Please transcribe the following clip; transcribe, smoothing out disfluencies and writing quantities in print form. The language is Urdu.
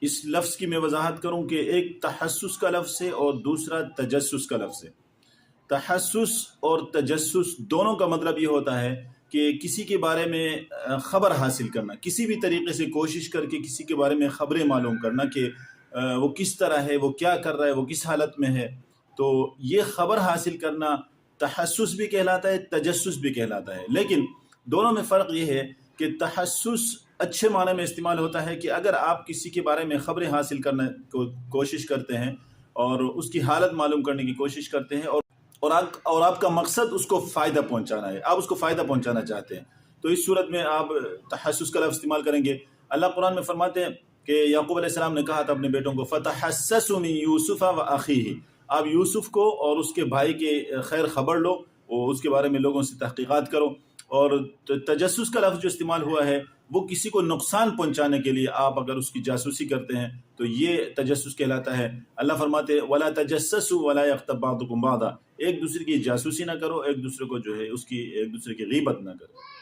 اس لفظ کی میں وضاحت کروں کہ ایک تحسس کا لفظ ہے اور دوسرا تجسس کا لفظ ہے۔ تحسس اور تجسس دونوں کا مطلب یہ ہوتا ہے کہ کسی کے بارے میں خبر حاصل کرنا، کسی بھی طریقے سے کوشش کر کے کسی کے بارے میں خبریں معلوم کرنا کہ وہ کس طرح ہے، وہ کیا کر رہا ہے، وہ کس حالت میں ہے۔ تو یہ خبر حاصل کرنا تحسس بھی کہلاتا ہے، تجسس بھی کہلاتا ہے۔ لیکن دونوں میں فرق یہ ہے کہ تحسس اچھے معنی میں استعمال ہوتا ہے کہ اگر آپ کسی کے بارے میں خبریں حاصل کرنے کو کوشش کرتے ہیں اور اس کی حالت معلوم کرنے کی کوشش کرتے ہیں اور آپ کا مقصد اس کو فائدہ پہنچانا ہے، آپ اس کو فائدہ پہنچانا چاہتے ہیں، تو اس صورت میں آپ تحسس کا لفظ استعمال کریں گے۔ اللہ قرآن میں فرماتے ہیں کہ یعقوب علیہ السلام نے کہا تھا اپنے بیٹوں کو فَتَحَسَّسُوا مِن يُوسُفَ وَأَخِيهِ، آپ یوسف کو اور اس کے بھائی کے خیر خبر لو، اور اس کے بارے میں لوگوں سے تحقیقات کرو۔ اور تجسس کا لفظ جو استعمال ہوا ہے وہ کسی کو نقصان پہنچانے کے لیے آپ اگر اس کی جاسوسی کرتے ہیں تو یہ تجسس کہلاتا ہے۔ اللہ فرماتے ہیں وَلَا تَجَسَّسُوا وَلَا يَغْتَب بَعْضُكُم بَعْضًا، ایک دوسرے کی جاسوسی نہ کرو، ایک دوسرے کو جو ہے اس کی ایک دوسرے کی غیبت نہ کرو۔